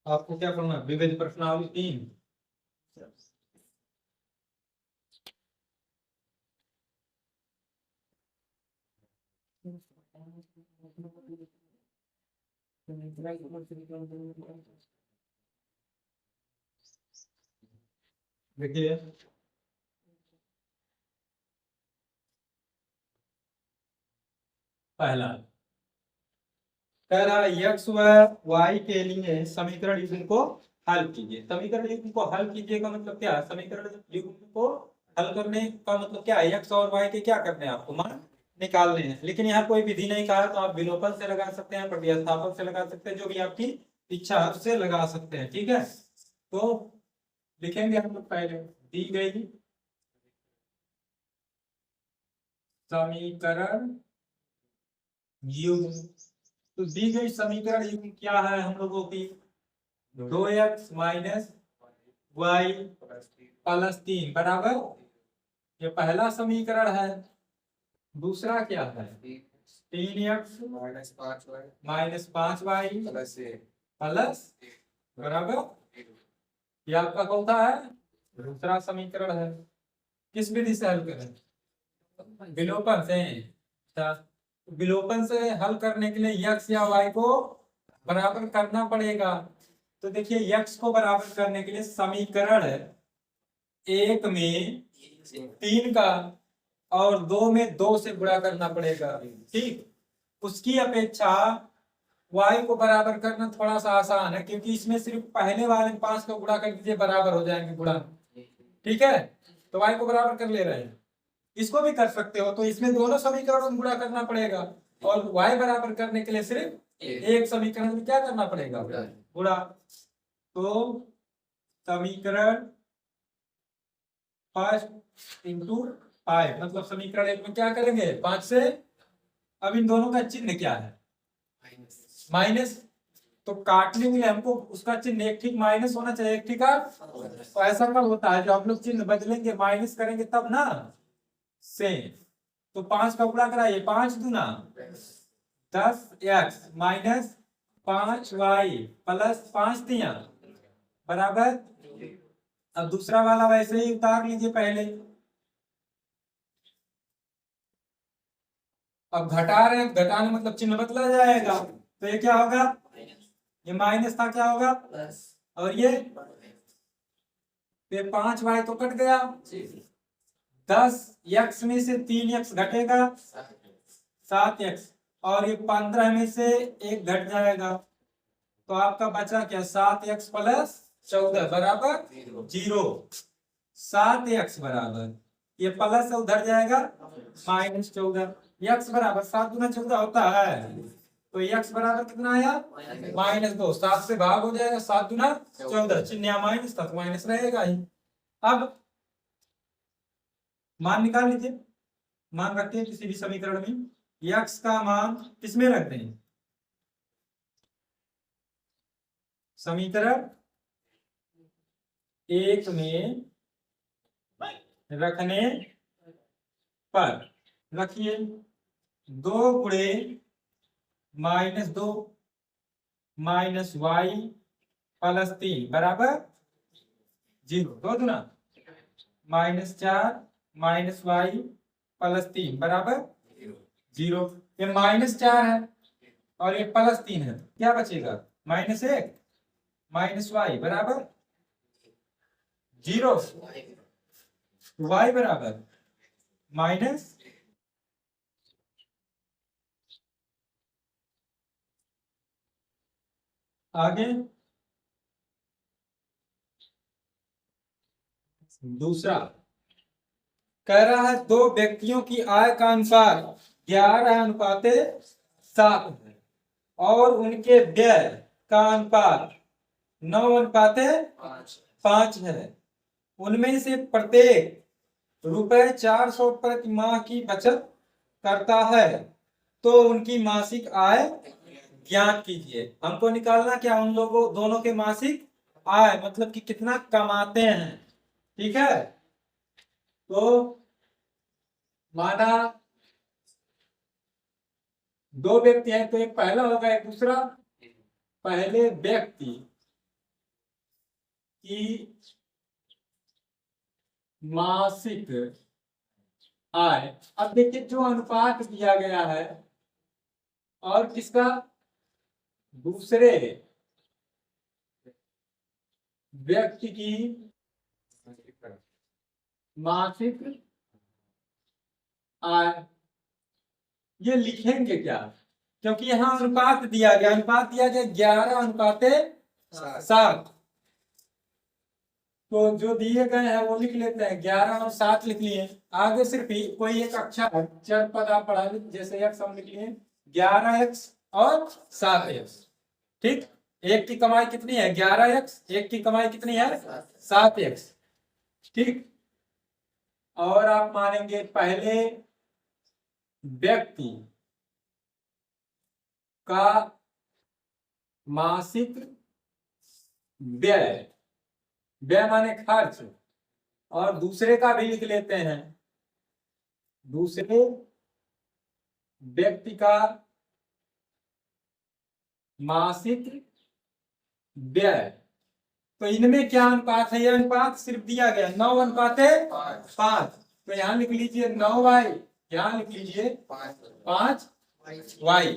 आपको क्या करना है, विविध प्रश्नावली 3। देखिए पहला कह रहा है एक्स व वाई के लिए समीकरण युग्म को हल कीजिए। समीकरण युग्म को हल कीजिए का मतलब क्या है? समीकरण युग्म को हल करने का मतलब क्या है? एक्स और वाई के क्या करने हैं, आपको मान निकालने हैं। लेकिन यहाँ कोई विधि नहीं कहा है, तो आप विलोपन से लगा सकते हैं, प्रतिस्थापन से लगा सकते हैं, जो भी आपकी इच्छा है उससे लगा सकते हैं। ठीक है, तो लिखेंगे हम लोग पहले दी गई समीकरण युग्म। तो दी गई समीकरण युग्म क्या है हम लोगों की? 2x माइनस वाई प्लस 3 बराबर, ये पहला समीकरण है। दूसरा क्या है? 3x माइनस 5y प्लस बराबर, ये आपका कौन सा है? दूसरा समीकरण है। किस विधि से हल करें? विलोपन से। अच्छा, विलोपन से हल करने के लिए x या y को बराबर करना पड़ेगा। तो देखिए x को बराबर करने के लिए समीकरण एक में 3 का और 2 में 2 से गुणा करना पड़ेगा। ठीक, उसकी अपेक्षा y को बराबर करना थोड़ा सा आसान है, क्योंकि इसमें सिर्फ पहले वाले 5 का गुणा कर दीजिए, बराबर हो जाएंगे गुणा। ठीक है, तो y को बराबर कर ले रहे हैं। इसको भी कर सकते हो, तो इसमें दोनों समीकरणों में गुणा करना पड़ेगा, और y बराबर करने के लिए सिर्फ एक समीकरण में क्या करना पड़ेगा? गुणा। तो समीकरण फर्स्ट इंटू 5, मतलब समीकरण एक में क्या करेंगे? 5 से। अब इन दोनों का चिन्ह क्या है? माइनस। तो काटने के लिए हमको उसका चिन्ह एक ठीक माइनस होना चाहिए, एक ठीक का। तो ऐसा कब होता है? जो आप लोग चिन्ह बदलेंगे, माइनस करेंगे तब ना से। तो 5 का गुणा कराइए, 5 दूना 10x माइनस 5y प्लस 5 तिया बराबर। अब दूसरा वाला वैसे ही उतार लीजिए पहले। अब घटा रहे हैं, घटाने मतलब चिन्ह बदला जाएगा, तो ये क्या होगा? ये माइनस था, क्या होगा? और ये 5y तो कट गया। 10x में से 3x घटेगा 7x, और ये 15 में से 1 घट जाएगा, तो आपका बचा क्या? 7x प्लस 14 बराबर 0। 7x बराबर, ये प्लस उधर जाएगा -14। x बराबर 7 गुना 14 होता है, तो x बराबर कितना आया? -2। 7 से भाग हो जाएगा, 7 गुना 14, चिन्ह माइनस था तो माइनस रहेगा ही। अब मान निकाल लीजिए। मान रखते हैं किसी भी समीकरण में, x का मान किसमें रख दें? समीकरण एक में रखने पर रखिए 2 गुणे -2 माइनस वाई प्लस 3 बराबर 0। 2 दूना -4 माइनस वाई प्लस 3 बराबर 0। ये -4 है और ये +3 है, क्या बचेगा? -1 माइनस वाई बराबर 0। वाई बराबर माइनस, आगे दूसरा कह रहा है 2 व्यक्तियों की आय का अनुसार 11:7 है और उनके व्यय का अनुपात 9:5 है। उनमें से प्रत्येक ₹400 प्रति माह की बचत करता है, तो उनकी मासिक आय ज्ञात कीजिए। हमको निकालना क्या? उन लोगों दोनों के मासिक आय, मतलब कि कितना कमाते हैं। ठीक है, तो माना 2 व्यक्ति हैं, तो एक पहला होगा एक दूसरा। पहले व्यक्ति की मासिक आय। अब देखिए जो अनुपात दिया गया है और किसका, दूसरे व्यक्ति की मासिक आय, ये लिखेंगे क्या, क्योंकि यहाँ अनुपात दिया गया, अनुपात दिया गया 11:7। तो जो दिए गए हैं वो लिख लेते हैं, 11 और 7 लिख लिए। आगे सिर्फ कोई एक अक्षर पद आप पढ़ा लीजिए, जैसे x हम लिख लिए 11x और 7x। ठीक, एक की कमाई कितनी है 11x, एक की कमाई कितनी है 7x। ठीक, और आप मानेंगे पहले व्यक्ति का मासिक व्यय, व्यय माने खर्च, और दूसरे का भी लिख लेते हैं, दूसरे व्यक्ति का मासिक व्यय। तो इनमें क्या अनुपात है, ये अनुपात सिर्फ दिया गया 9:5। तो यहां लिख लीजिए 9y, यहां लिख लीजिए 5y।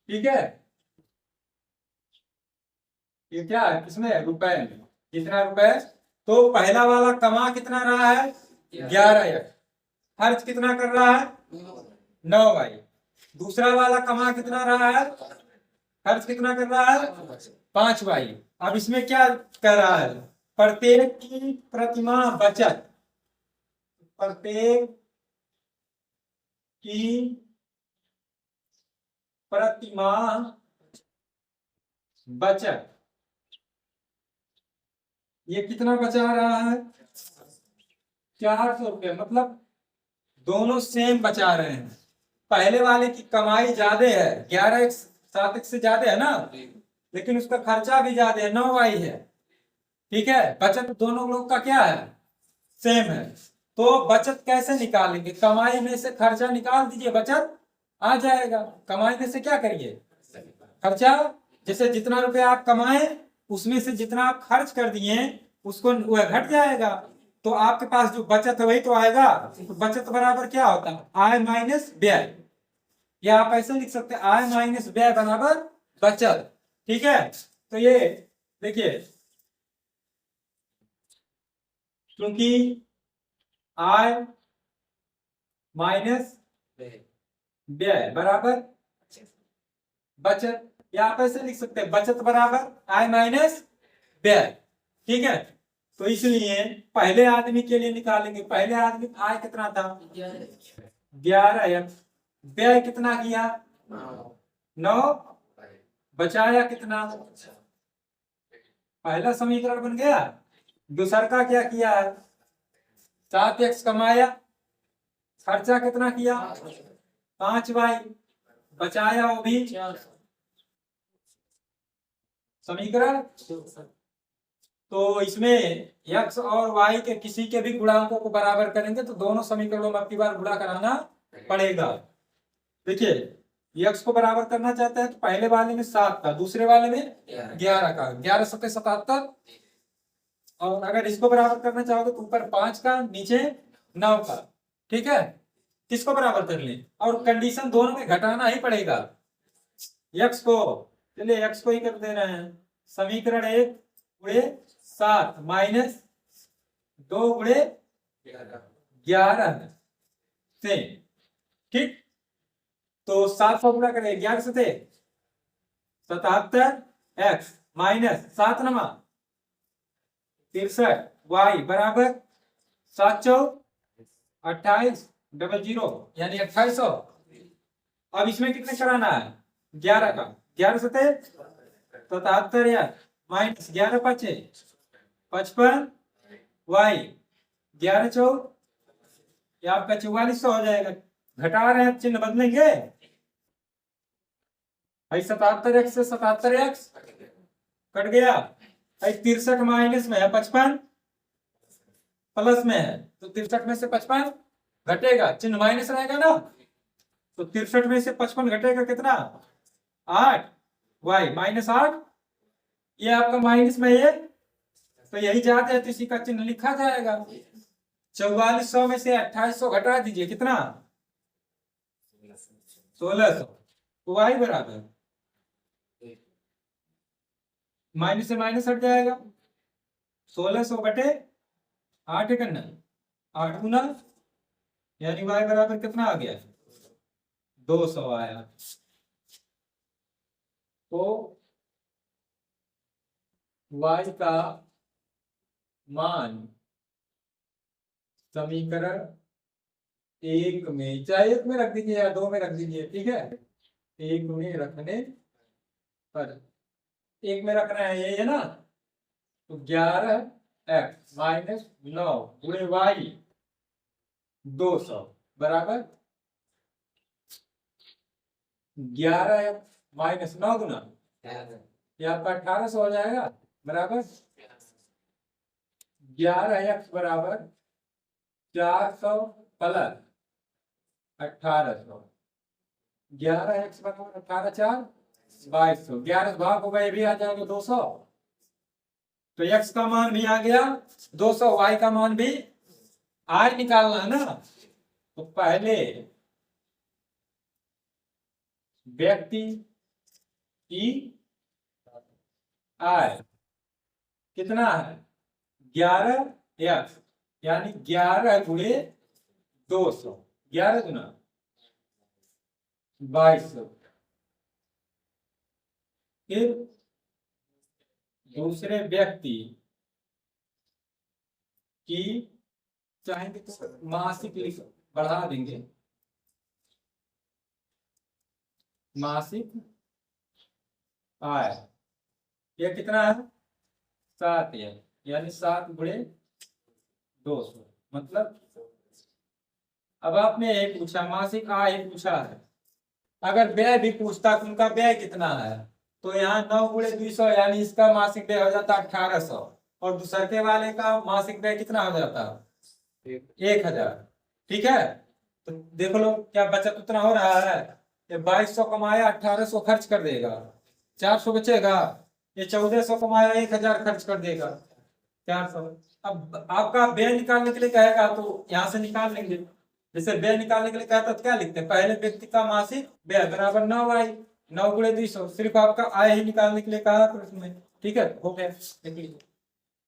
ठीक है, ये क्या है, किसमें, रुपए में, कितना रुपए। तो पहला वाला कमा कितना रहा है 11x, खर्च कितना कर रहा है 9y। दूसरा वाला कमा कितना रहा है, खर्च कितना कर रहा है 5y। अब इसमें क्या कर रहा है, प्रत्येक की प्रतिमाह बचत, प्रत्येक की प्रतिमाह बचत, ये कितना बचा रहा है 400 रुपये। मतलब दोनों सेम बचा रहे हैं। पहले वाले की कमाई ज्यादा है, 11x 7x से ज्यादा है ना, लेकिन उसका खर्चा भी ज्यादा है, 9y है। ठीक है, बचत दोनों लोग का क्या है, सेम है। तो बचत कैसे निकालेंगे, कमाई में से खर्चा निकाल दीजिए, बचत आ जाएगा। कमाई में से क्या करिए, खर्चा, जैसे जितना रुपया आप कमाए उसमें से जितना आप खर्च कर दिए उसको वह घट जाएगा, तो आपके पास जो बचत है वही तो आएगा। तो बचत बराबर क्या होता है, आय माइनस व्यय, या आप ऐसे लिख सकते हैं आय माइनस व्यय बराबर बचत। ठीक है, तो ये देखिए, क्योंकि आय माइनस व्यय बराबर बचत, या आप ऐसे लिख सकते हैं बचत बराबर आय माइनस व्यय। ठीक है, तो इसलिए पहले आदमी के लिए निकालेंगे, पहले आदमी आय कितना था 11x, व्यय कितना किया 9, बचाया कितना, पहला समीकरण बन गया। दूसरा का क्या किया है 7x कमाया, खर्चा कितना किया 5y, बचाया वो भी समीकरण। तो इसमें x और y के किसी के भी गुणांकों को बराबर करेंगे तो दोनों समीकरणों में अपनी बार गुणा कराना पड़ेगा। देखिए x को बराबर करना चाहते हैं तो पहले वाले में 7 का, दूसरे वाले में 11 का, 11 7 77। और अगर इसको बराबर करना चाहोगे तो ऊपर 5 का, नीचे 9 का। ठीक है, किसको बराबर कर ले, और कंडीशन दोनों में घटाना ही पड़ेगा x को। चलिए x को ही कर दे रहे हैं, समीकरण 1 गुणे 7 माइनस 2 गुणे 11 से। ठीक, तो 7 को गुणा करें 11 से 77x माइनस 7 नमा 63y बराबर 7 चौक 28 00 यानी 2800। अब इसमें कितने कराना है 11 का, 11 से 77 या माइनस 11 5 55 y 11 चौक, ये आपका 4400 हो जाएगा। घटा रहे हैं, चिन्ह बदलेंगे, 77x से 77x कट गया, 63 माइनस में है 55 प्लस में है, तो 63 में से 55 घटेगा, चिन्ह माइनस रहेगा ना, तो 63 में से 55 घटेगा कितना 8 y माइनस 8, ये आपका माइनस में ये तो यही जाते हैं तो इसी का चिन्ह लिखा जाएगा। 4400 में से 2800 घटा दीजिए, कितना? 1600। तो y बराबर माइनस से माइनस हट जाएगा, 1600 बटे 8 करना, 8 गुना, यानी y बराबर कितना आ गया? 200 आया। तो y का मान समीकरण 1 में, चाहे 1 में रख दीजिए या 2 में रख दीजिए, ठीक है। 1 में रखने पर, 1 में रखना है, यही है ना। तो 11x माइनस 9 गुणे y 200 बराबर 11x माइनस 9 गुना, ये आपका 1800 हो जाएगा, बराबर 11x बराबर 400 प्लस 1800, 11x बराबर 18 4 2200, 11 भाग होगा, ये भी आ जाएगा 200। तो x का मान भी आ गया 200, y का मान भी आय निकालना है ना। तो पहले व्यक्ति की आय कितना है? 11x, यानी 11 गुणे 200, 11 गुना 2200। फिर दूसरे व्यक्ति की, चाहेंगे तो मासिक लिख बढ़ा देंगे, मासिक आय, ये कितना है? 7 है, यानी 7 गुणे 200, मतलब अब आपने एक पूछा मासिक आय पूछा है, अगर व्यय भी पूछता तो उनका व्यय कितना है, तो यहाँ 9 गुणे 200, यानी इसका मासिक व्यय हो जाता 1800, और दूसरे वाले का मासिक व्यय कितना हो जाता? 1000, ठीक है। तो देख लो क्या बचत उतना हो रहा है, ये 2200 कमाया 1800 खर्च कर देगा, 400 बचेगा, ये 1400 कमाया 1000 खर्च कर देगा, 400। अब आपका व्यय निकालने के लिए कहेगा तो यहाँ से निकाल लेंगे, जैसे व्यय निकालने के लिए कहता तो क्या लिखते हैं? पहले व्यक्ति का मासिक व्यय बराबर 9y, 9 गुणे 200, सिर्फ आपका आय ही निकालने के लिए कहा प्रश्न में, ठीक है, हो गया, देख लीजिए।